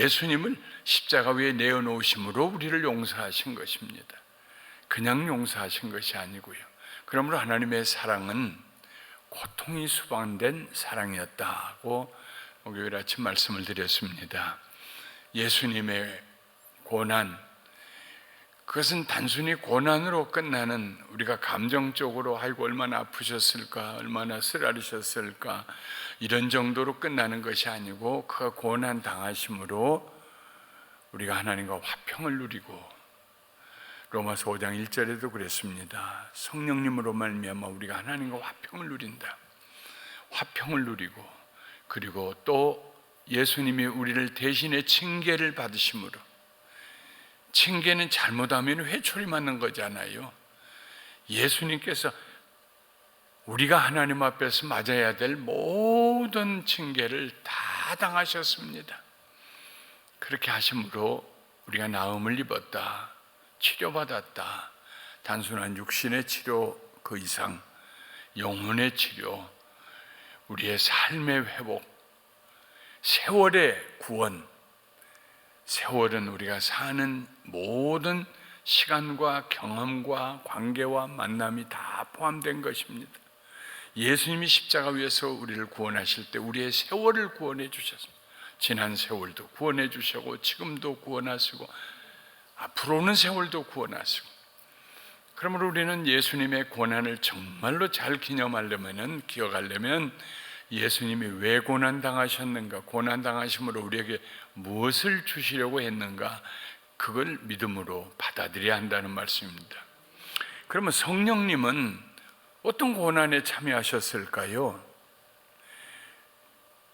예수님을 십자가 위에 내어놓으심으로 우리를 용서하신 것입니다. 그냥 용서하신 것이 아니고요. 그러므로 하나님의 사랑은 고통이 수반된 사랑이었다고 목요일 아침 말씀을 드렸습니다. 예수님의 고난, 그것은 단순히 고난으로 끝나는, 우리가 감정적으로 아이고 얼마나 아프셨을까, 얼마나 쓰라리셨을까 이런 정도로 끝나는 것이 아니고, 그가 고난 당하심으로 우리가 하나님과 화평을 누리고, 로마서 5장 1절에도 그랬습니다. 성령님으로 말미암아 우리가 하나님과 화평을 누린다. 화평을 누리고, 그리고 또 예수님이 우리를 대신에 징계를 받으심으로, 징계는 잘못하면 회초리 맞는 거잖아요. 예수님께서 우리가 하나님 앞에서 맞아야 될 모든 징계를 다 당하셨습니다. 그렇게 하심으로 우리가 나음을 입었다, 치료받았다. 단순한 육신의 치료 그 이상 영혼의 치료, 우리의 삶의 회복, 세월의 구원. 세월은 우리가 사는 모든 시간과 경험과 관계와 만남이 다 포함된 것입니다. 예수님이 십자가 위에서 우리를 구원하실 때 우리의 세월을 구원해 주셨습니다. 지난 세월도 구원해 주시고, 지금도 구원하시고, 앞으로는 세월도 구원하시고. 그러므로 우리는 예수님의 고난을 정말로 잘 기억하려면 예수님이 왜 고난당하셨는가, 고난당하심으로 우리에게 무엇을 주시려고 했는가, 그걸 믿음으로 받아들여야 한다는 말씀입니다. 그러면 성령님은 어떤 고난에 참여하셨을까요?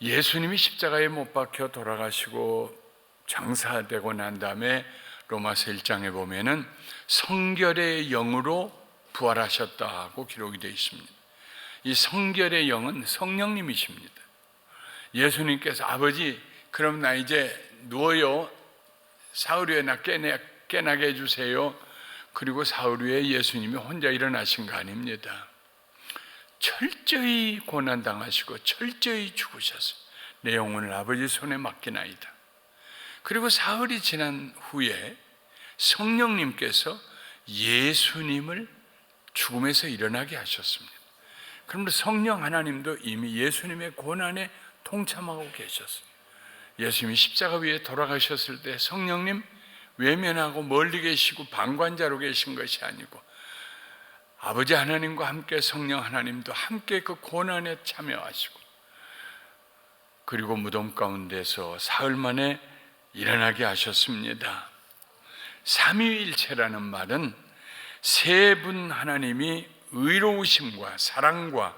예수님이 십자가에 못 박혀 돌아가시고 장사되고 난 다음에 로마서 1장에 보면은 성결의 영으로 부활하셨다고 기록이 되어 있습니다. 이 성결의 영은 성령님이십니다. 예수님께서 아버지, 그럼 나 이제 누워요. 사흘 후에 나 깨나게 해주세요. 그리고 사흘 후에 예수님이 혼자 일어나신 거 아닙니다. 철저히 고난당하시고 철저히 죽으셨어요. 내 영혼을 아버지 손에 맡기나이다. 그리고 사흘이 지난 후에 성령님께서 예수님을 죽음에서 일어나게 하셨습니다. 그러므로 성령 하나님도 이미 예수님의 고난에 동참하고 계셨어요. 예수님이 십자가 위에 돌아가셨을 때 성령님 외면하고 멀리 계시고 방관자로 계신 것이 아니고, 아버지 하나님과 함께 성령 하나님도 함께 그 고난에 참여하시고, 그리고 무덤 가운데서 사흘 만에 일어나게 하셨습니다. 삼위일체라는 말은 세 분 하나님이 의로우심과 사랑과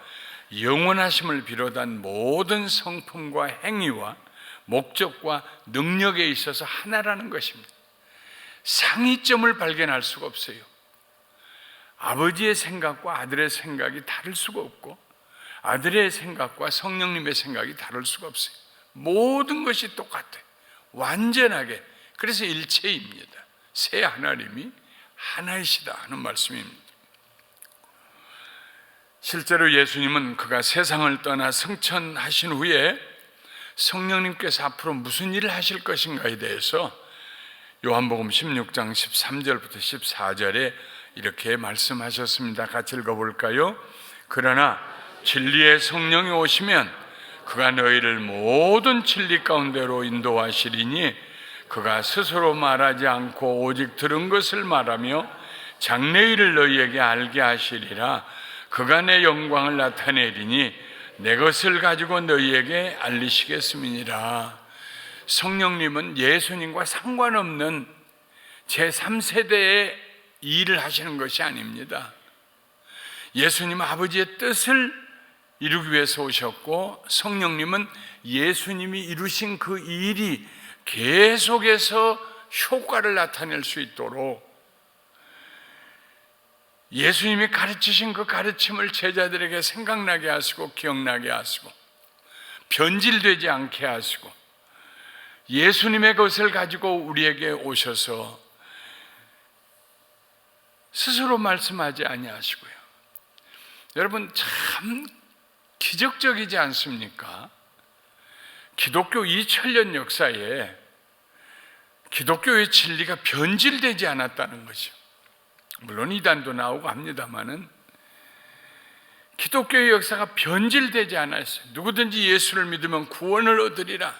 영원하심을 비롯한 모든 성품과 행위와 목적과 능력에 있어서 하나라는 것입니다. 상이점을 발견할 수가 없어요. 아버지의 생각과 아들의 생각이 다를 수가 없고, 아들의 생각과 성령님의 생각이 다를 수가 없어요. 모든 것이 똑같아요. 완전하게. 그래서 일체입니다. 세 하나님이 하나이시다 하는 말씀입니다. 실제로 예수님은 그가 세상을 떠나 승천하신 후에 성령님께서 앞으로 무슨 일을 하실 것인가에 대해서 요한복음 16장 13절부터 14절에 이렇게 말씀하셨습니다. 같이 읽어볼까요? 그러나 진리의 성령이 오시면 그가 너희를 모든 진리 가운데로 인도하시리니 그가 스스로 말하지 않고 오직 들은 것을 말하며 장래일을 너희에게 알게 하시리라. 그가 내 영광을 나타내리니 내 것을 가지고 너희에게 알리시겠음이니라. 성령님은 예수님과 상관없는 제3세대의 일을 하시는 것이 아닙니다. 예수님은 아버지의 뜻을 이루기 위해서 오셨고, 성령님은 예수님이 이루신 그 일이 계속해서 효과를 나타낼 수 있도록 예수님이 가르치신 그 가르침을 제자들에게 생각나게 하시고 기억나게 하시고 변질되지 않게 하시고, 예수님의 것을 가지고 우리에게 오셔서 스스로 말씀하지 아니하시고요. 여러분, 참 기적적이지 않습니까? 기독교 2000년 역사에 기독교의 진리가 변질되지 않았다는 것이죠. 물론 이단도 나오고 합니다만은 기독교의 역사가 변질되지 않았어요. 누구든지 예수를 믿으면 구원을 얻으리라.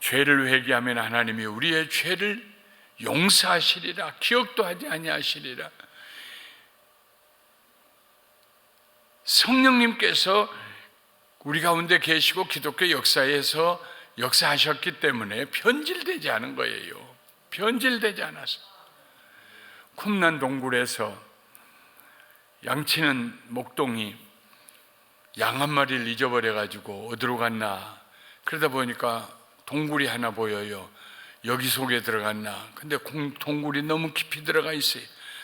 죄를 회개하면 하나님이 우리의 죄를 용서하시리라. 기억도 하지 아니하시리라. 성령님께서 우리 가운데 계시고 기독교 역사에서 역사하셨기 때문에 변질되지 않은 거예요. 변질되지 않았어. 쿰난 동굴에서 양치는 목동이 양 한 마리를 잊어버려가지고 어디로 갔나. 그러다 보니까 동굴이 하나 보여요. 여기 속에 들어갔나. 근데 동굴이 너무 깊이 들어가 있어요.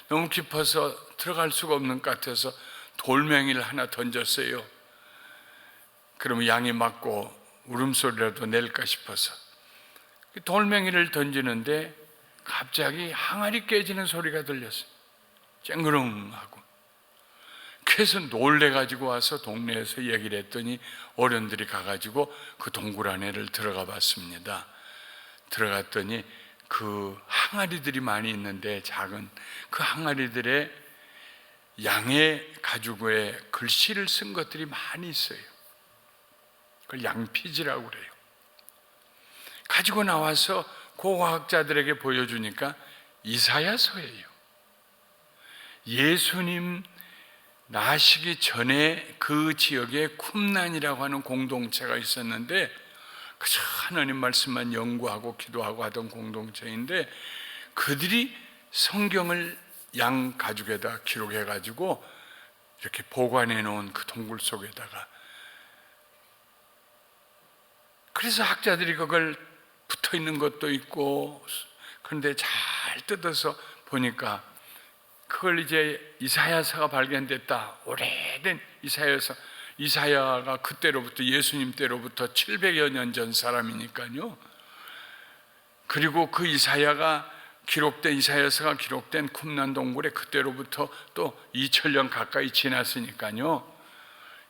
너무 깊어서 들어갈 수가 없는 것 같아서 돌멩이를 하나 던졌어요. 그러면 양이 맞고 울음소리라도 낼까 싶어서 돌멩이를 던지는데 갑자기 항아리 깨지는 소리가 들렸어요. 쨍그렁하고. 그래서 놀래가지고 와서 동네에서 얘기를 했더니 어른들이 가가지고 그 동굴 안에를 들어가 봤습니다. 들어갔더니 그 항아리들이 많이 있는데 작은 그 항아리들에 양의 가죽에 글씨를 쓴 것들이 많이 있어요. 그걸 양피지라고 그래요. 가지고 나와서 고고학자들에게 보여주니까 이사야서예요. 예수님 나시기 전에 그 지역에 쿰난이라고 하는 공동체가 있었는데 그저 하나님 말씀만 연구하고 기도하고 하던 공동체인데 그들이 성경을 양 가죽에다 기록해 가지고 이렇게 보관해 놓은 그 동굴 속에다가, 그래서 학자들이 그걸 붙어 있는 것도 있고, 그런데 잘 뜯어서 보니까 그걸 이제 이사야서가 발견됐다. 오래된 이사야서. 이사야가 그때로부터 예수님 때로부터 700여 년 전 사람이니까요. 그리고 그 이사야가 기록된, 이사야서가 기록된 쿰난 동굴에 그때로부터 또 2000년 가까이 지났으니까요.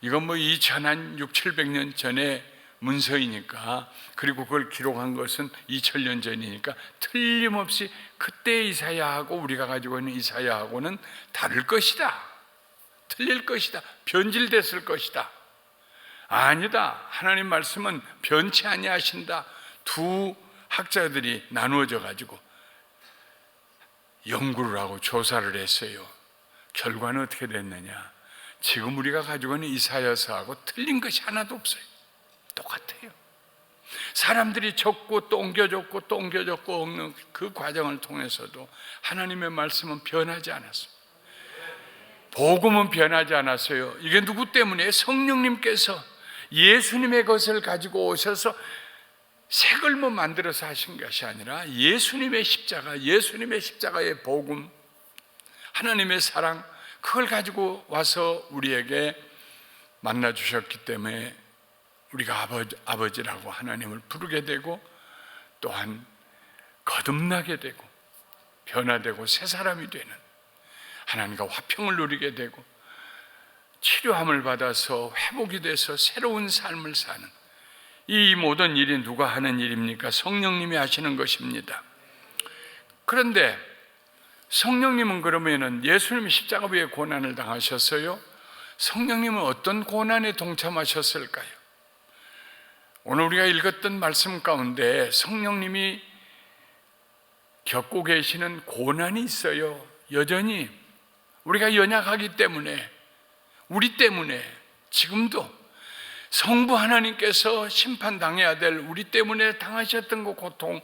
이건 뭐 2000한 6, 700년 전에 문서이니까, 그리고 그걸 기록한 것은 2000년 전이니까 틀림없이 그때 이사야하고 우리가 가지고 있는 이사야하고는 다를 것이다. 틀릴 것이다. 변질됐을 것이다. 아니다. 하나님 말씀은 변치 아니하신다. 두 학자들이 나누어져 가지고 연구를 하고 조사를 했어요. 결과는 어떻게 됐느냐? 지금 우리가 가지고 있는 이사야서하고 틀린 것이 하나도 없어요. 똑같아요. 사람들이 적고 또 옮겨졌고 또 옮겨졌고 없는 그 과정을 통해서도 하나님의 말씀은 변하지 않았습니다. 복음은 변하지 않았어요. 이게 누구 때문에? 성령님께서 예수님의 것을 가지고 오셔서 새 걸뭐 만들어서 하신 것이 아니라 예수님의 십자가, 예수님의 십자가의 복음, 하나님의 사랑, 그걸 가지고 와서 우리에게 만나 주셨기 때문에 우리가 아버지라고 하나님을 부르게 되고, 또한 거듭나게 되고 변화되고 새 사람이 되는, 하나님과 화평을 누리게 되고 치료함을 받아서 회복이 돼서 새로운 삶을 사는, 이 모든 일이 누가 하는 일입니까? 성령님이 하시는 것입니다. 그런데 성령님은 그러면은 예수님이 십자가 위에 고난을 당하셨어요. 성령님은 어떤 고난에 동참하셨을까요? 오늘 우리가 읽었던 말씀 가운데 성령님이 겪고 계시는 고난이 있어요. 여전히 우리가 연약하기 때문에, 우리 때문에 지금도 성부 하나님께서 심판당해야 될 우리 때문에 당하셨던 그 고통,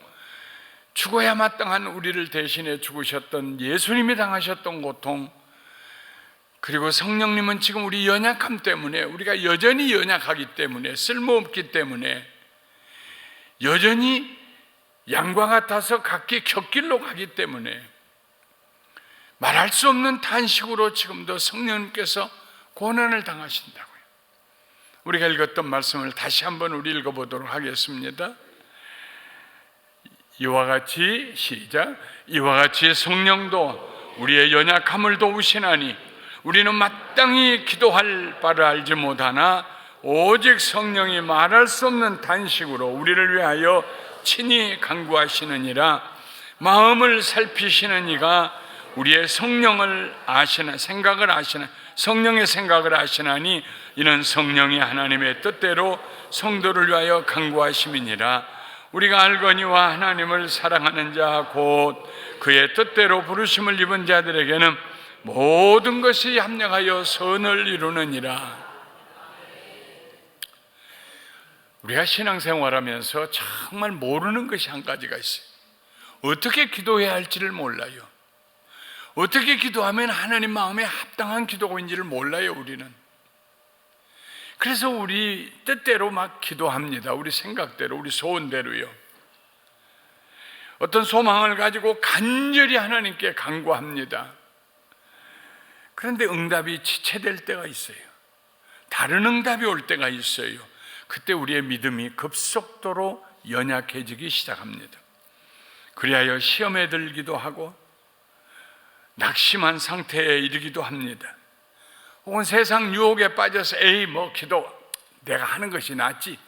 죽어야 마땅한 우리를 대신해 죽으셨던 예수님이 당하셨던 고통, 그리고 성령님은 지금 우리 연약함 때문에, 우리가 여전히 연약하기 때문에, 쓸모없기 때문에, 여전히 양과 같아서 각기 곁길로 가기 때문에 말할 수 없는 탄식으로 지금도 성령님께서 고난을 당하신다고요. 우리가 읽었던 말씀을 다시 한번 우리 읽어보도록 하겠습니다. 이와 같이, 시작. 이와 같이 성령도 우리의 연약함을 도우시나니 우리는 마땅히 기도할 바를 알지 못하나 오직 성령이 말할 수 없는 탄식으로 우리를 위하여 친히 간구하시느니라. 마음을 살피시는 이가 우리의 성령을 아시나 생각을 아시나 성령의 생각을 아시나니 이는 성령이 하나님의 뜻대로 성도를 위하여 간구하심이니라. 우리가 알거니와 하나님을 사랑하는 자 곧 그의 뜻대로 부르심을 입은 자들에게는 모든 것이 합력하여 선을 이루느니라. 우리가 신앙생활하면서 정말 모르는 것이 한 가지가 있어요. 어떻게 기도해야 할지를 몰라요. 어떻게 기도하면 하나님 마음에 합당한 기도인지를 몰라요, 우리는. 그래서 우리 뜻대로 막 기도합니다. 우리 생각대로, 우리 소원대로요. 어떤 소망을 가지고 간절히 하나님께 간구합니다. 그런데 응답이 지체될 때가 있어요. 다른 응답이 올 때가 있어요. 그때 우리의 믿음이 급속도로 연약해지기 시작합니다. 그리하여 시험에 들기도 하고 낙심한 상태에 이르기도 합니다. 혹은 세상 유혹에 빠져서 기도 내가 하는 것이 낫지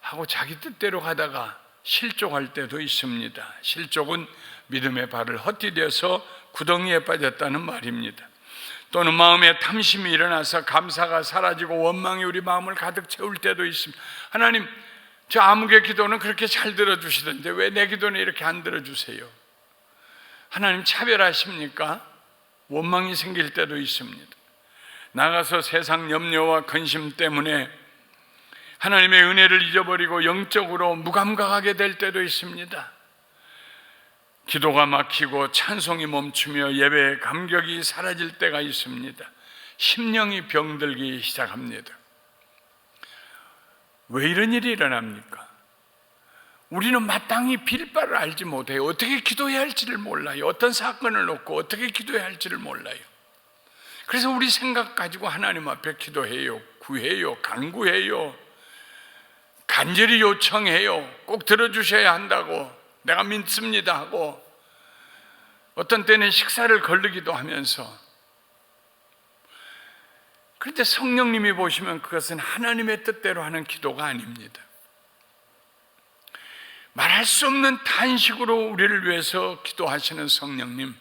하고 자기 뜻대로 가다가 실족할 때도 있습니다. 실족은 믿음의 발을 헛디뎌서 구덩이에 빠졌다는 말입니다. 또는 마음에 탐심이 일어나서 감사가 사라지고 원망이 우리 마음을 가득 채울 때도 있습니다. 하나님, 저 아무개 기도는 그렇게 잘 들어주시던데 왜 내 기도는 이렇게 안 들어주세요? 하나님 차별하십니까? 원망이 생길 때도 있습니다. 나가서 세상 염려와 근심 때문에 하나님의 은혜를 잊어버리고 영적으로 무감각하게 될 때도 있습니다. 기도가 막히고 찬송이 멈추며 예배의 감격이 사라질 때가 있습니다. 심령이 병들기 시작합니다. 왜 이런 일이 일어납니까? 우리는 마땅히 빌 바를 알지 못해요. 어떻게 기도해야 할지를 몰라요. 어떤 사건을 놓고 어떻게 기도해야 할지를 몰라요. 그래서 우리 생각 가지고 하나님 앞에 기도해요. 구해요. 간구해요. 간절히 요청해요. 꼭 들어주셔야 한다고 내가 믿습니다 하고 어떤 때는 식사를 거르기도 하면서. 그런데 성령님이 보시면 그것은 하나님의 뜻대로 하는 기도가 아닙니다. 말할 수 없는 탄식으로 우리를 위해서 기도하시는 성령님,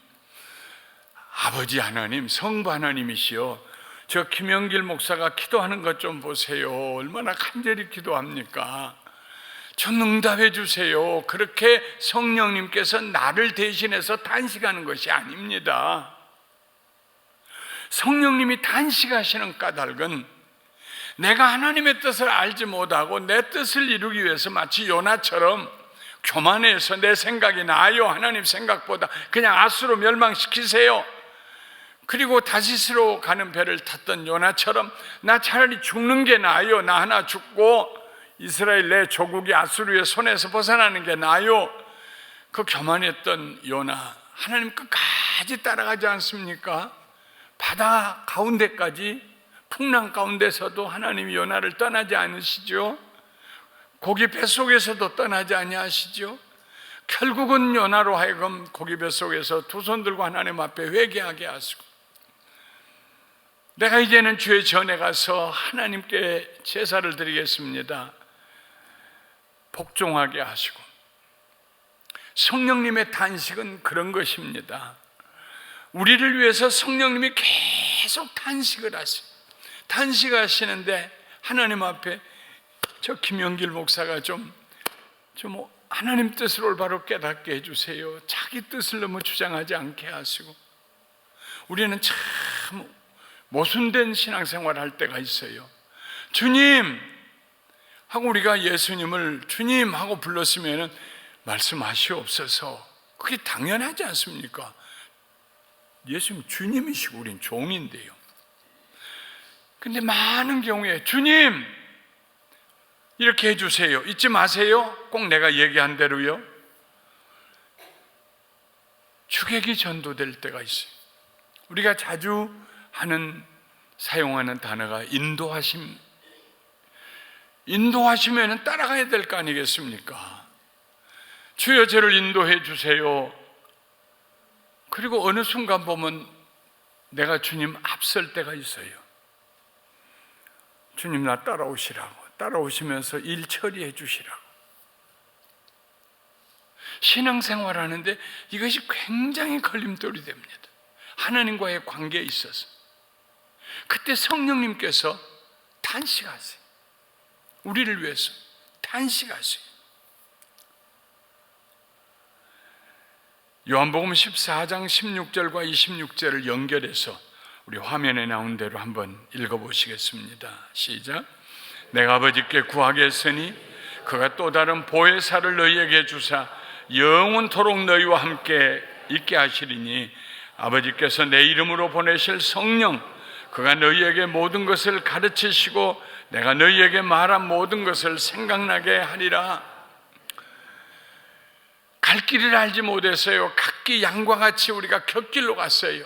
아버지 하나님, 성부 하나님이시여, 저 김영길 목사가 기도하는 것 좀 보세요. 얼마나 간절히 기도합니까? 좀 응답해 주세요. 그렇게 성령님께서 나를 대신해서 탄식하는 것이 아닙니다. 성령님이 탄식하시는 까닭은 내가 하나님의 뜻을 알지 못하고 내 뜻을 이루기 위해서 마치 요나처럼 교만해서 내 생각이 나아요. 하나님 생각보다 그냥 아수로 멸망시키세요. 그리고 다시스로 가는 배를 탔던 요나처럼 나 차라리 죽는 게 나아요. 나 하나 죽고 이스라엘 내 조국이 아수르의 손에서 벗어나는 게 나아요. 그 교만했던 요나, 하나님 끝까지 따라가지 않습니까? 바다 가운데까지, 풍랑 가운데서도 하나님이 요나를 떠나지 않으시죠. 고기 뱃속에서도 떠나지 아니하시죠. 결국은 요나로 하여금 고기 뱃속에서 두 손 들고 하나님 앞에 회개하게 하시고, 내가 이제는 주의 전에 가서 하나님께 제사를 드리겠습니다, 복종하게 하시고. 성령님의 탄식은 그런 것입니다. 우리를 위해서 성령님이 계속 탄식을 하세요. 탄식하시는데 하나님 앞에 저 김영길 목사가 좀 하나님 뜻을 올바로 깨닫게 해주세요. 자기 뜻을 너무 주장하지 않게 하시고. 우리는 참 모순된 신앙생활을 할 때가 있어요. 주님 하고 우리가 예수님을 주님 하고 불렀으면 말씀하시옵소서, 그게 당연하지 않습니까? 예수님 주님이시고 우린 종인데요. 근데 많은 경우에 주님 이렇게 해주세요, 잊지 마세요, 꼭 내가 얘기한 대로요. 주객이 전도될 때가 있어요. 우리가 자주 사용하는 단어가 인도하시면 따라가야 될 거 아니겠습니까? 주여 저를 인도해 주세요. 그리고 어느 순간 보면 내가 주님 앞설 때가 있어요. 주님 나 따라오시라고, 따라오시면서 일 처리해 주시라고. 신앙생활 하는데 이것이 굉장히 걸림돌이 됩니다. 하나님과의 관계에 있어서. 그때 성령님께서 탄식하세요. 우리를 위해서 탄식하세요. 요한복음 14장 16절과 26절을 연결해서 우리 화면에 나온 대로 한번 읽어보시겠습니다. 시작. 내가 아버지께 구하겠으니 그가 또 다른 보혜사를 너희에게 주사 영원토록 너희와 함께 있게 하시리니 아버지께서 내 이름으로 보내실 성령, 그가 너희에게 모든 것을 가르치시고 내가 너희에게 말한 모든 것을 생각나게 하리라. 갈 길을 알지 못했어요. 각기 양과 같이 우리가 곁길로 갔어요.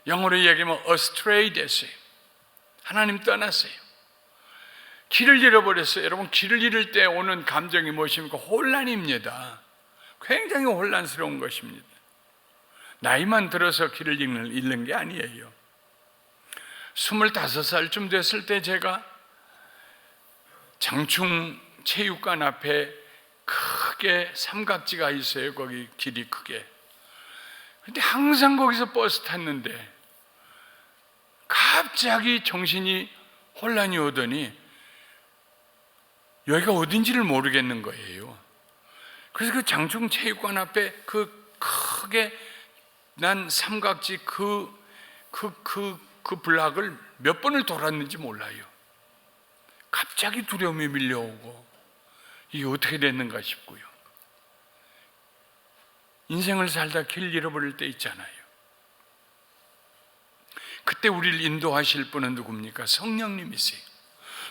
영어로 얘기하면 astray 됐어요. 하나님 떠났어요. 길을 잃어버렸어요. 여러분, 길을 잃을 때 오는 감정이 무엇입니까? 혼란입니다. 굉장히 혼란스러운 것입니다. 나이만 들어서 길을 잃는 게 아니에요. 25살쯤 됐을 때 제가 장충 체육관 앞에 크게 삼각지가 있어요. 거기 길이 크게. 근데 항상 거기서 버스 탔는데 갑자기 정신이 혼란이 오더니 여기가 어딘지를 모르겠는 거예요. 그래서 그 장충 체육관 앞에 그 크게 난 삼각지 그 블락을 몇 번을 돌았는지 몰라요. 갑자기 두려움이 밀려오고 이게 어떻게 됐는가 싶고요. 인생을 살다 길 잃어버릴 때 있잖아요. 그때 우리를 인도하실 분은 누굽니까? 성령님이세요.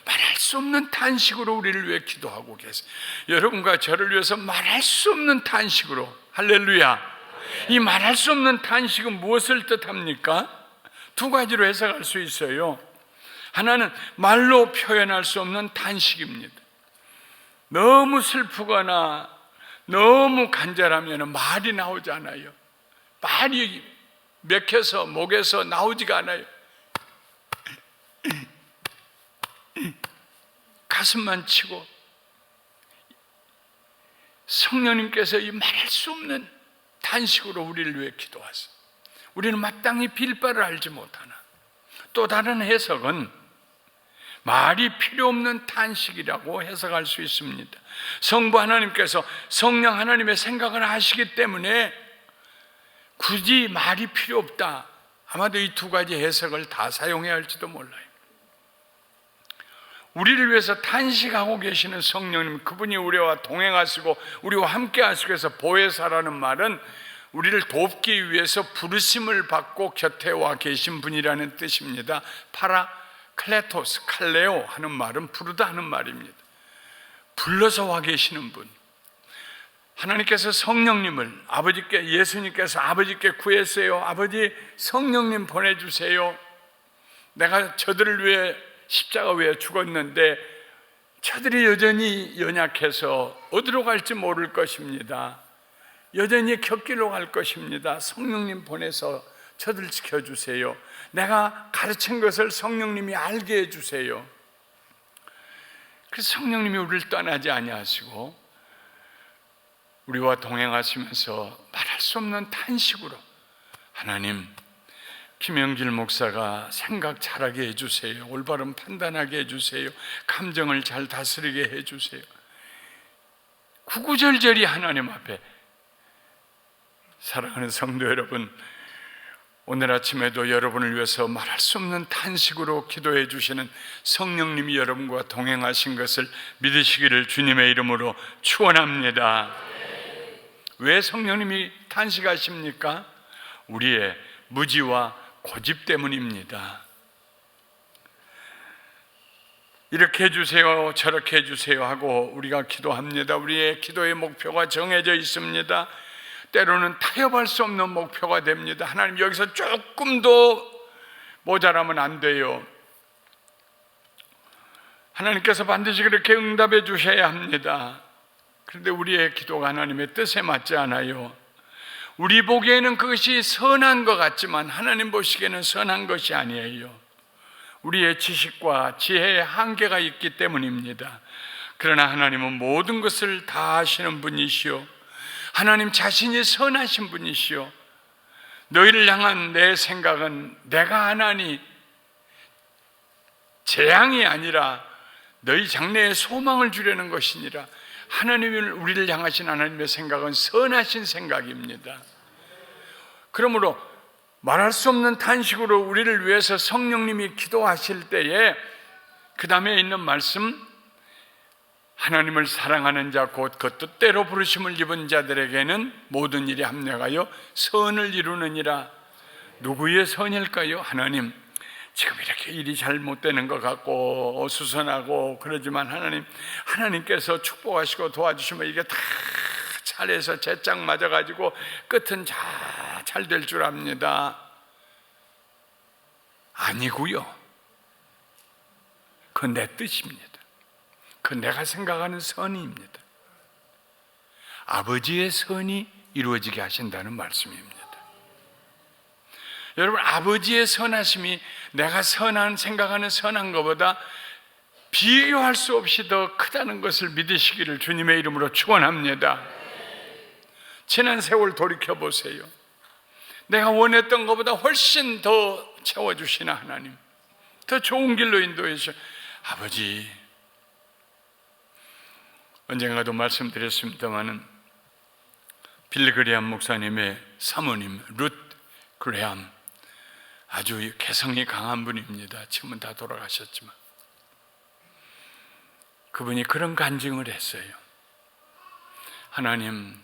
말할 수 없는 탄식으로 우리를 위해 기도하고 계세요. 여러분과 저를 위해서 말할 수 없는 탄식으로. 할렐루야. 이 말할 수 없는 탄식은 무엇을 뜻합니까? 두 가지로 해석할 수 있어요. 하나는 말로 표현할 수 없는 탄식입니다. 너무 슬프거나 너무 간절하면 말이 나오지 않아요. 말이 맥혀서 목에서 나오지가 않아요. 가슴만 치고. 성령님께서 이 말할 수 없는 탄식으로 우리를 위해 기도하세요. 우리는 마땅히 빌 바를 알지 못하나. 또 다른 해석은 말이 필요 없는 탄식이라고 해석할 수 있습니다. 성부 하나님께서 성령 하나님의 생각을 하시기 때문에 굳이 말이 필요 없다. 아마도 이 두 가지 해석을 다 사용해야 할지도 몰라요. 우리를 위해서 탄식하고 계시는 성령님, 그분이 우리와 동행하시고 우리와 함께 하시고 해서 보혜사라는 말은 우리를 돕기 위해서 부르심을 받고 곁에 와 계신 분이라는 뜻입니다. 파라클레토스, 칼레오 하는 말은 부르다 하는 말입니다. 불러서 와 계시는 분. 하나님께서 성령님을 예수님께서 아버지께 구했어요. 아버지, 성령님 보내주세요. 내가 저들을 위해 십자가 위에 죽었는데 저들이 여전히 연약해서 어디로 갈지 모를 것입니다. 여전히 곁길로 갈 것입니다. 성령님 보내서 저들 지켜주세요. 내가 가르친 것을 성령님이 알게 해주세요. 그래서 성령님이 우리를 떠나지 아니하시고 우리와 동행하시면서 말할 수 없는 탄식으로, 하나님, 김영길 목사가 생각 잘하게 해주세요. 올바른 판단하게 해주세요. 감정을 잘 다스리게 해주세요. 구구절절히 하나님 앞에. 사랑하는 성도 여러분, 오늘 아침에도 여러분을 위해서 말할 수 없는 탄식으로 기도해 주시는 성령님이 여러분과 동행하신 것을 믿으시기를 주님의 이름으로 축원합니다. 왜 성령님이 탄식하십니까? 우리의 무지와 고집 때문입니다. 이렇게 해주세요, 저렇게 해주세요 하고 우리가 기도합니다. 우리의 기도의 목표가 정해져 있습니다. 때로는 타협할 수 없는 목표가 됩니다. 하나님, 여기서 조금도 모자라면 안 돼요. 하나님께서 반드시 그렇게 응답해 주셔야 합니다. 그런데 우리의 기도가 하나님의 뜻에 맞지 않아요. 우리 보기에는 그것이 선한 것 같지만 하나님 보시기에는 선한 것이 아니에요. 우리의 지식과 지혜의 한계가 있기 때문입니다. 그러나 하나님은 모든 것을 다 아시는 분이시오. 하나님 자신이 선하신 분이시요 너희를 향한 내 생각은 내가 하나니 재앙이 아니라 너희 장래에 소망을 주려는 것이니라. 하나님이 우리를 향하신 하나님의 생각은 선하신 생각입니다. 그러므로 말할 수 없는 탄식으로 우리를 위해서 성령님이 기도하실 때에 그 다음에 있는 말씀, 하나님을 사랑하는 자 곧 그 뜻대로 부르심을 입은 자들에게는 모든 일이 합력하여 선을 이루느니라. 누구의 선일까요? 하나님, 지금 이렇게 일이 잘못되는 것 같고 어수선하고 그러지만 하나님께서 축복하시고 도와주시면 이게 다 잘해서 제짝 맞아가지고 끝은 잘 될 줄 압니다. 아니고요, 그건 내 뜻입니다. 그건 내가 생각하는 선입니다. 아버지의 선이 이루어지게 하신다는 말씀입니다. 여러분, 아버지의 선하심이 내가 생각하는 선한 것보다 비교할 수 없이 더 크다는 것을 믿으시기를 주님의 이름으로 축원합니다. 지난 세월 돌이켜보세요. 내가 원했던 것보다 훨씬 더 채워주시는 하나님, 더 좋은 길로 인도해 주시는 아버지. 언젠가도 말씀드렸습니다마는 빌리 그레함 목사님의 사모님 룻 그레함, 아주 개성이 강한 분입니다. 지금은 다 돌아가셨지만 그분이 그런 간증을 했어요. 하나님,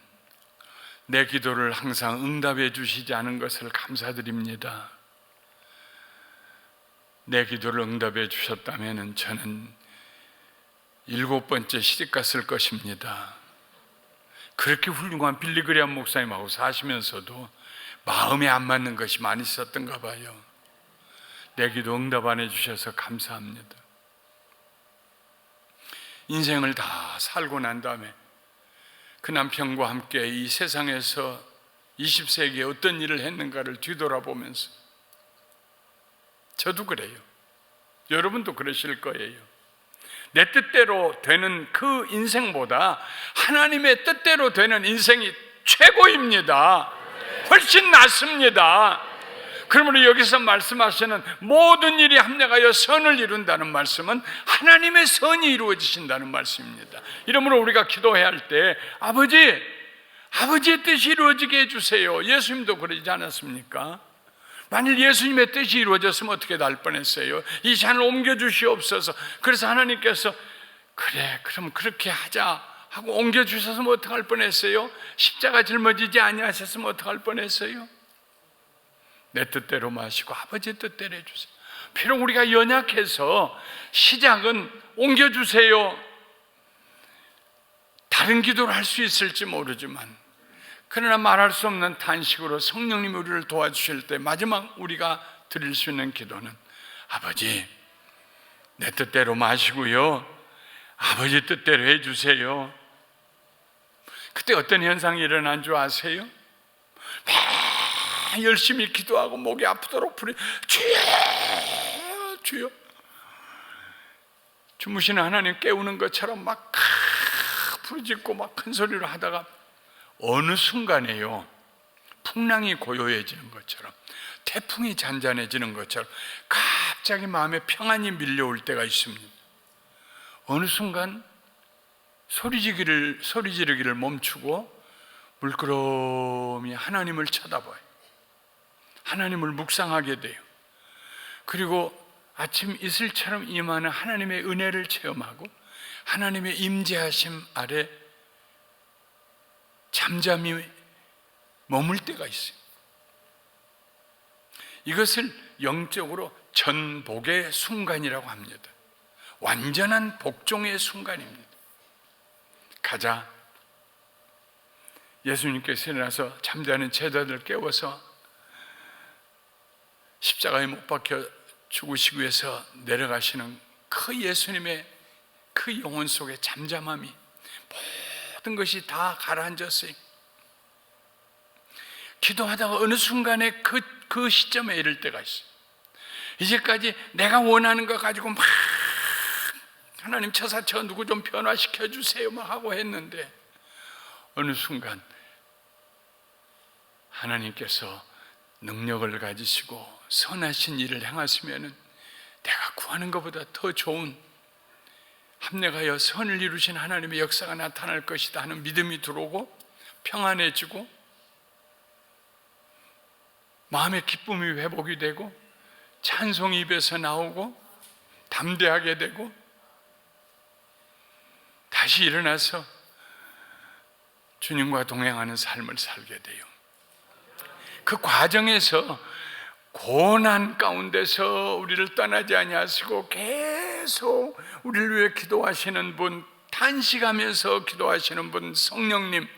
내 기도를 항상 응답해 주시지 않은 것을 감사드립니다. 내 기도를 응답해 주셨다면 저는 7번째 시집 갔을 것입니다. 그렇게 훌륭한 빌리 그레함 목사님하고 사시면서도 마음에 안 맞는 것이 많이 있었던가 봐요. 내 기도 응답 안 해주셔서 감사합니다. 인생을 다 살고 난 다음에 그 남편과 함께 이 세상에서 20세기에 어떤 일을 했는가를 뒤돌아보면서, 저도 그래요. 여러분도 그러실 거예요. 내 뜻대로 되는 그 인생보다 하나님의 뜻대로 되는 인생이 최고입니다. 훨씬 낫습니다. 그러므로 여기서 말씀하시는 모든 일이 합력하여 선을 이룬다는 말씀은 하나님의 선이 이루어지신다는 말씀입니다. 이러므로 우리가 기도해야 할 때 아버지의 뜻이 이루어지게 해주세요. 예수님도 그러지 않았습니까? 만일 예수님의 뜻이 이루어졌으면 어떻게 날 뻔했어요? 이 잔을 옮겨주시옵소서. 그래서 하나님께서 그래, 그럼 그렇게 하자 하고 옮겨주셨으면 어떡할 뻔했어요? 십자가 짊어지지 아니하셨으면 어떡할 뻔했어요? 내 뜻대로 마시고 아버지 뜻대로 해주세요. 비록 우리가 연약해서 시작은 옮겨주세요, 다른 기도를 할 수 있을지 모르지만, 그러나 말할 수 없는 탄식으로 성령님이 우리를 도와주실 때 마지막 우리가 드릴 수 있는 기도는 아버지, 내 뜻대로 마시고요, 아버지 뜻대로 해주세요. 그때 어떤 현상이 일어난 줄 아세요? 열심히 기도하고 목이 아프도록 주여 주여, 주무시는 하나님 깨우는 것처럼 막 부르짖고 막 큰 소리로 하다가 어느 순간에요, 풍랑이 고요해지는 것처럼, 태풍이 잔잔해지는 것처럼 갑자기 마음에 평안이 밀려올 때가 있습니다. 어느 순간 소리 지르기를 멈추고 물끄러미 하나님을 쳐다봐요. 하나님을 묵상하게 돼요. 그리고 아침 이슬처럼 임하는 하나님의 은혜를 체험하고 하나님의 임재하심 아래 잠잠히 머물 때가 있어요. 이것을 영적으로 전복의 순간이라고 합니다. 완전한 복종의 순간입니다. 가자. 예수님께서 일어나서 잠자는 제자들을 깨워서 십자가에 못 박혀 죽으시기 위해서 내려가시는 그 예수님의 그 영혼 속의 잠잠함이, 모든 것이 다 가라앉았어요. 기도하다가 어느 순간에 그 시점에 이를 때가 있어요. 이제까지 내가 원하는 것 가지고 막 하나님 처사처 누구 좀 변화시켜 주세요 막 하고 했는데, 어느 순간 하나님께서 능력을 가지시고 선하신 일을 행하시면은 내가 구하는 것보다 더 좋은 합력하여 선을 이루신 하나님의 역사가 나타날 것이다 하는 믿음이 들어오고 평안해지고 마음의 기쁨이 회복이 되고 찬송이 입에서 나오고 담대하게 되고 다시 일어나서 주님과 동행하는 삶을 살게 돼요. 그 과정에서 고난 가운데서 우리를 떠나지 아니하시고 계속 우리를 위해 기도하시는 분, 탄식하면서 기도하시는 분, 성령님,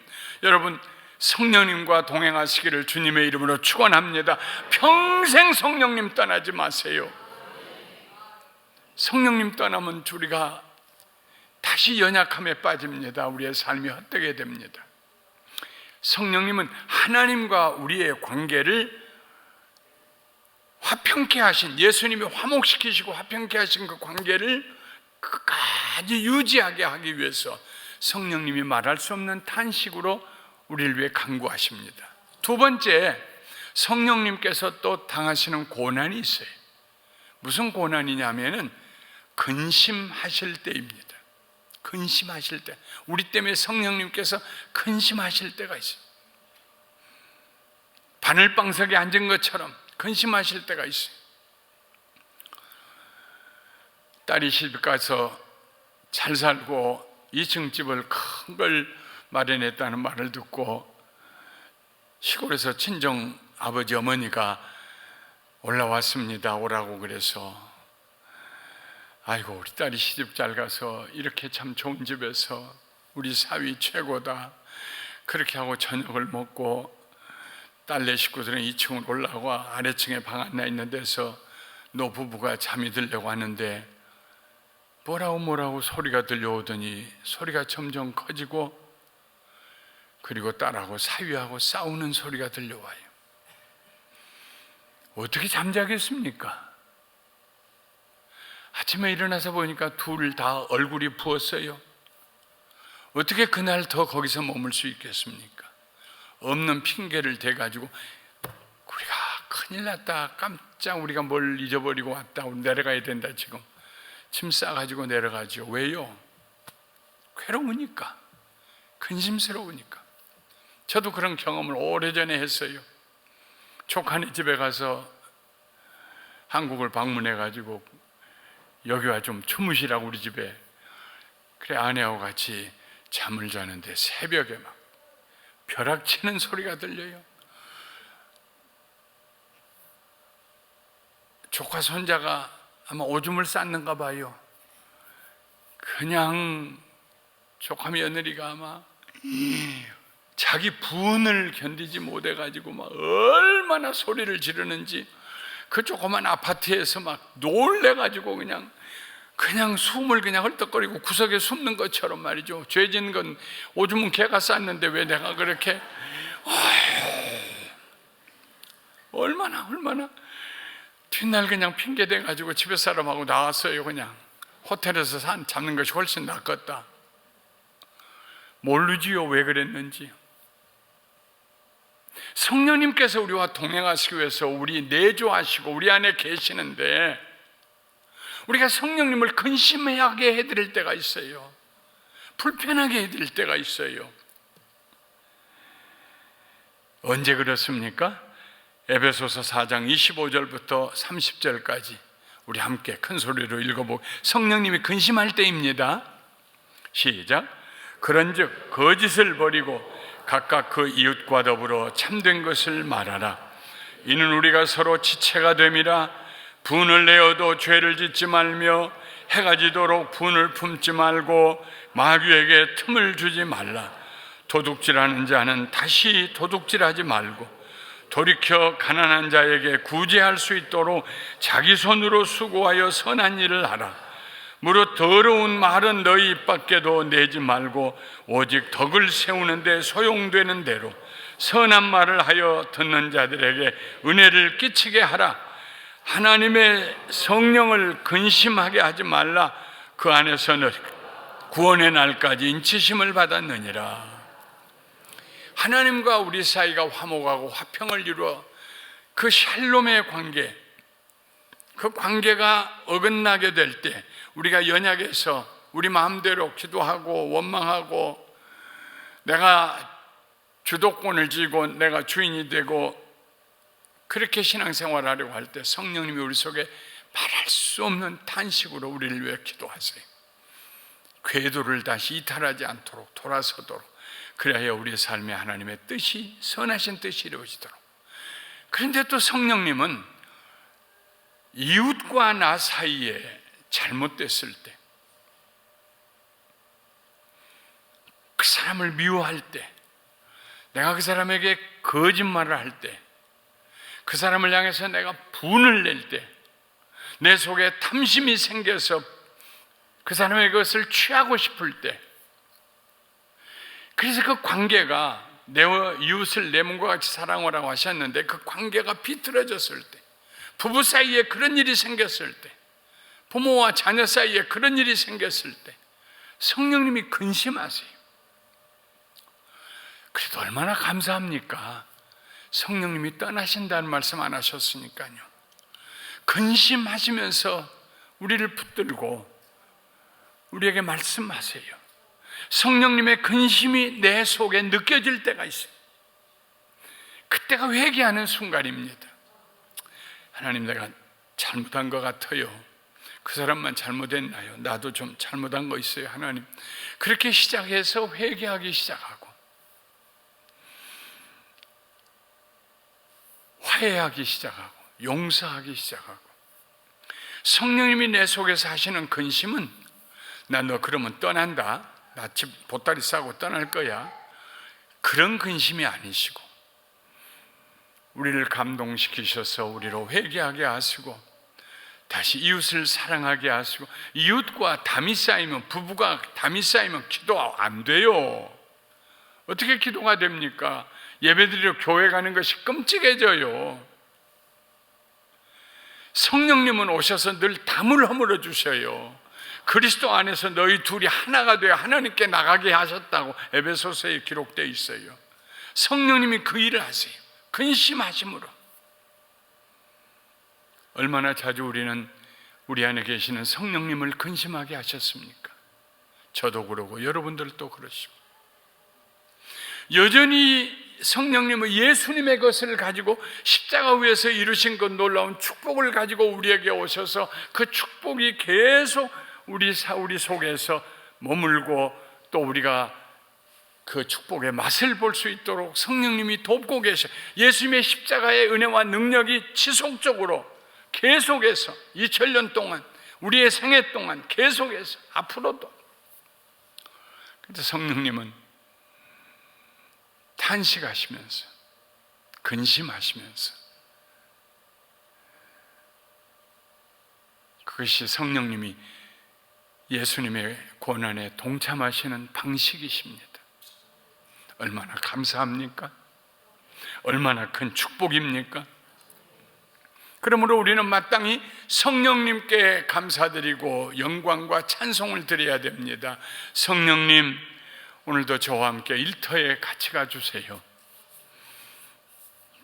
여러분 성령님과 동행하시기를 주님의 이름으로 축원합니다. 평생 성령님 떠나지 마세요. 성령님 떠나면 우리가 다시 연약함에 빠집니다. 우리의 삶이 헛되게 됩니다. 성령님은 하나님과 우리의 관계를 화평케 하신, 예수님이 화목시키시고 화평케 하신 그 관계를 끝까지 유지하게 하기 위해서 성령님이 말할 수 없는 탄식으로 우리를 위해 간구하십니다. 두 번째, 성령님께서 또 당하시는 고난이 있어요. 무슨 고난이냐면은 근심하실 때입니다. 근심하실 때, 우리 때문에 성령님께서 근심하실 때가 있어요. 바늘방석에 앉은 것처럼 근심하실 때가 있어요. 딸이 시집 가서 잘 살고 2층 집을 큰 걸 마련했다는 말을 듣고 시골에서 친정 아버지 어머니가 올라왔습니다. 오라고 그래서 아이고 우리 딸이 시집 잘 가서 이렇게 참 좋은 집에서 우리 사위 최고다 그렇게 하고 저녁을 먹고 딸네 식구들은 2층으로 올라가고 아래층에 방 하나 있는 데서 노부부가 잠이 들려고 하는데 뭐라고 소리가 들려오더니 소리가 점점 커지고 그리고 딸하고 사위하고 싸우는 소리가 들려와요. 어떻게 잠자겠습니까? 아침에 일어나서 보니까 둘 다 얼굴이 부었어요. 어떻게 그날 더 거기서 머물 수 있겠습니까? 없는 핑계를 대가지고 우리가 큰일 났다, 깜짝 우리가 뭘 잊어버리고 왔다, 우리 내려가야 된다, 지금 짐 싸가지고 내려가죠. 왜요? 괴로우니까, 근심스러우니까. 저도 그런 경험을 오래전에 했어요. 조카네 집에 가서 한국을 방문해가지고 여기와 좀 주무시라고 우리 집에, 그래 아내하고 같이 잠을 자는데 새벽에 막 벼락치는 소리가 들려요. 조카 손자가 아마 오줌을 쌌는가 봐요. 그냥 조카 며느리가 아마 자기 분을 견디지 못해가지고 막 얼마나 소리를 지르는지 그 조그만 아파트에서 막 놀래가지고 그냥 숨을 그냥 헐떡거리고 구석에 숨는 것처럼 말이죠. 죄 짓는 건 오줌은 개가 쌌는데 왜 내가 그렇게 얼마나 뒷날 그냥 핑계 대가지고 집에 사람하고 나왔어요. 그냥 호텔에서 잡는 것이 훨씬 낫겠다. 모르지요 왜 그랬는지. 성령님께서 우리와 동행하시기 위해서 우리 내조하시고 우리 안에 계시는데 우리가 성령님을 근심하게 해드릴 때가 있어요. 불편하게 해드릴 때가 있어요. 언제 그렇습니까? 에베소서 4장 25절부터 30절까지 우리 함께 큰 소리로 읽어보고, 성령님이 근심할 때입니다. 시작. 그런즉 거짓을 버리고 각각 그 이웃과 더불어 참된 것을 말하라. 이는 우리가 서로 지체가 됨이라. 분을 내어도 죄를 짓지 말며 해가 지도록 분을 품지 말고 마귀에게 틈을 주지 말라. 도둑질하는 자는 다시 도둑질하지 말고 돌이켜 가난한 자에게 구제할 수 있도록 자기 손으로 수고하여 선한 일을 하라. 무릇 더러운 말은 너희 입 밖에도 내지 말고 오직 덕을 세우는 데 소용되는 대로 선한 말을 하여 듣는 자들에게 은혜를 끼치게 하라. 하나님의 성령을 근심하게 하지 말라. 그 안에서는 구원의 날까지 인치심을 받았느니라. 하나님과 우리 사이가 화목하고 화평을 이루어 그 샬롬의 관계, 그 관계가 어긋나게 될 때 우리가 연약해서 우리 마음대로 기도하고 원망하고 내가 주도권을 쥐고 내가 주인이 되고 그렇게 신앙생활을 하려고 할 때 성령님이 우리 속에 말할 수 없는 탄식으로 우리를 위해 기도하세요. 궤도를 다시 이탈하지 않도록 돌아서도록, 그래야 우리의 삶에 하나님의 뜻이, 선하신 뜻이 이루어지도록. 그런데 또 성령님은 이웃과 나 사이에 잘못됐을 때, 그 사람을 미워할 때, 내가 그 사람에게 거짓말을 할 때, 그 사람을 향해서 내가 분을 낼 때, 내 속에 탐심이 생겨서 그 사람의 것을 취하고 싶을 때, 그래서 그 관계가 내 이웃을 내 몸과 같이 사랑하라고 하셨는데 그 관계가 비틀어졌을 때, 부부 사이에 그런 일이 생겼을 때, 부모와 자녀 사이에 그런 일이 생겼을 때 성령님이 근심하세요. 그래도 얼마나 감사합니까? 성령님이 떠나신다는 말씀 안 하셨으니까요. 근심하시면서 우리를 붙들고 우리에게 말씀하세요. 성령님의 근심이 내 속에 느껴질 때가 있어요. 그때가 회개하는 순간입니다. 하나님, 내가 잘못한 것 같아요. 그 사람만 잘못했나요? 나도 좀 잘못한 거 있어요, 하나님. 그렇게 시작해서 회개하기 시작하고 화해하기 시작하고 용서하기 시작하고, 성령님이 내 속에서 하시는 근심은 나 너 그러면 떠난다, 나 집 보따리 싸고 떠날 거야, 그런 근심이 아니시고 우리를 감동시키셔서 우리로 회개하게 하시고 다시 이웃을 사랑하게 하시고, 이웃과 담이 쌓이면, 부부가 담이 쌓이면 기도 안 돼요. 어떻게 기도가 됩니까? 예배드리러 교회 가는 것이 끔찍해져요. 성령님은 오셔서 늘 담을 허물어 주셔요. 그리스도 안에서 너희 둘이 하나가 되어 하나님께 나가게 하셨다고 에베소서에 기록되어 있어요. 성령님이 그 일을 하세요. 근심하심으로. 얼마나 자주 우리는 우리 안에 계시는 성령님을 근심하게 하셨습니까? 저도 그러고 여러분들도 그러시고, 여전히 성령님은 예수님의 것을 가지고 십자가 위에서 이루신 그 놀라운 축복을 가지고 우리에게 오셔서 그 축복이 계속 우리 속에서 머물고, 또 우리가 그 축복의 맛을 볼 수 있도록 성령님이 돕고 계셔. 예수님의 십자가의 은혜와 능력이 지속적으로 계속해서 2000년 동안, 우리의 생애 동안 계속해서 앞으로도. 그런데 성령님은 탄식하시면서 근심하시면서, 그것이 성령님이 예수님의 고난에 동참하시는 방식이십니다. 얼마나 감사합니까? 얼마나 큰 축복입니까? 그러므로 우리는 마땅히 성령님께 감사드리고 영광과 찬송을 드려야 됩니다. 성령님, 오늘도 저와 함께 일터에 같이 가주세요.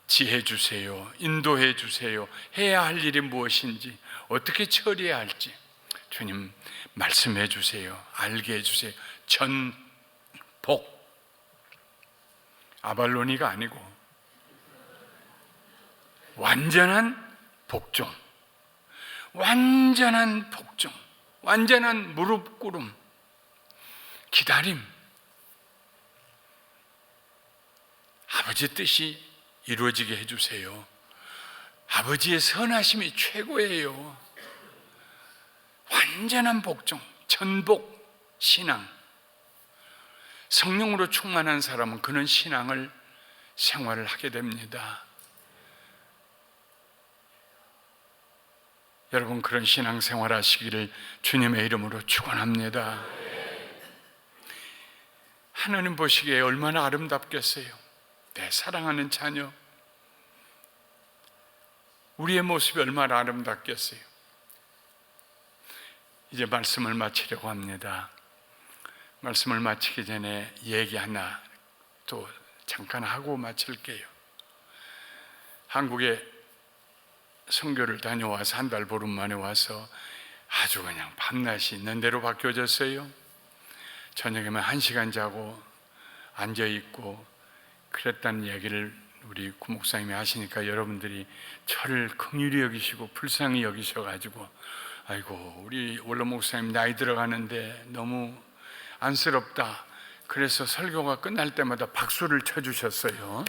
지혜 주세요. 인도해 주세요. 해야 할 일이 무엇인지, 어떻게 처리해야 할지 주님 말씀해 주세요. 알게 해주세요. 전복, 아발로니가 아니고 완전한 복종, 완전한 복종, 완전한 무릎 꿇음, 기다림. 아버지 뜻이 이루어지게 해주세요. 아버지의 선하심이 최고예요. 완전한 복종, 전복 신앙. 성령으로 충만한 사람은 그는 신앙을 생활을 하게 됩니다. 여러분, 그런 신앙생활 하시기를 주님의 이름으로 축원합니다. 하나님 보시기에 얼마나 아름답겠어요. 내 사랑하는 자녀, 우리의 모습이 얼마나 아름답겠어요. 이제 말씀을 마치려고 합니다. 말씀을 마치기 전에 얘기 하나 또 잠깐 하고 마칠게요. 한국에 선교를 다녀와서 한 달 보름 만에 와서 아주 그냥 밤낮이 있는 대로 바뀌어졌어요. 저녁에만 1시간 자고 앉아있고 그랬다는 얘기를 우리 구목사님이 하시니까 여러분들이 저를 긍휼히 여기시고 불쌍히 여기셔가지고 아이고 우리 원로 목사님 나이 들어가는데 너무 안쓰럽다. 그래서 설교가 끝날 때마다 박수를 쳐주셨어요.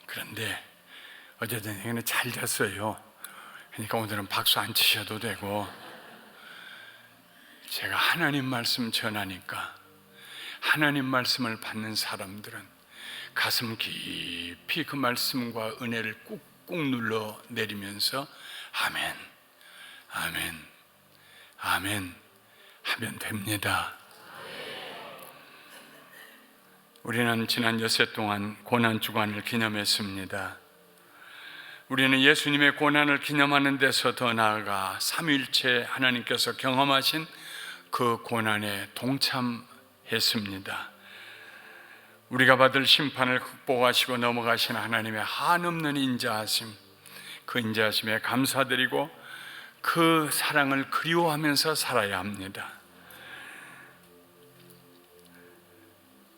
그런데 어제 저녁에는 잘 잤어요. 그러니까 오늘은 박수 안 치셔도 되고, 제가 하나님 말씀 전하니까 하나님 말씀을 받는 사람들은 가슴 깊이 그 말씀과 은혜를 꾹꾹 눌러 내리면서 아멘, 아멘, 아멘 하면 됩니다. 우리는 지난 엿새 동안 고난주간을 기념했습니다. 우리는 예수님의 고난을 기념하는 데서 더 나아가 삼위일체 하나님께서 경험하신 그 고난에 동참했습니다. 우리가 받을 심판을 극복하시고 넘어가신 하나님의 한없는 인자하심, 그 인자하심에 감사드리고 그 사랑을 그리워하면서 살아야 합니다.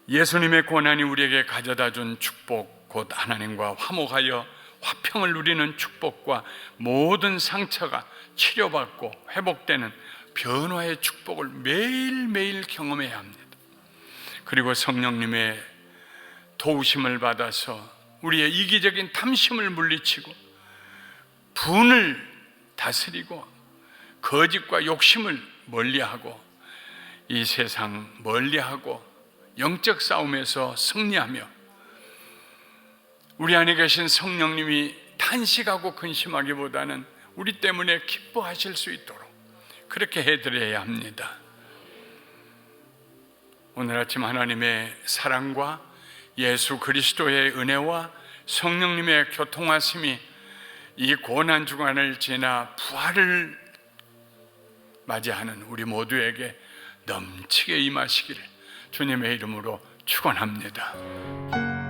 예수님의 고난이 우리에게 가져다 준 축복, 곧 하나님과 화목하여 화평을 누리는 축복과 모든 상처가 치료받고 회복되는 변화의 축복을 매일매일 경험해야 합니다. 그리고 성령님의 도우심을 받아서 우리의 이기적인 탐심을 물리치고 분을 다스리고 거짓과 욕심을 멀리하고 이 세상 멀리하고 영적 싸움에서 승리하며 우리 안에 계신 성령님이 탄식하고 근심하기보다는 우리 때문에 기뻐하실 수 있도록 그렇게 해드려야 합니다. 오늘 아침 하나님의 사랑과 예수 그리스도의 은혜와 성령님의 교통하심이 이 고난주간을 지나 부활을 맞이하는 우리 모두에게 넘치게 임하시기를 주님의 이름으로 축원합니다.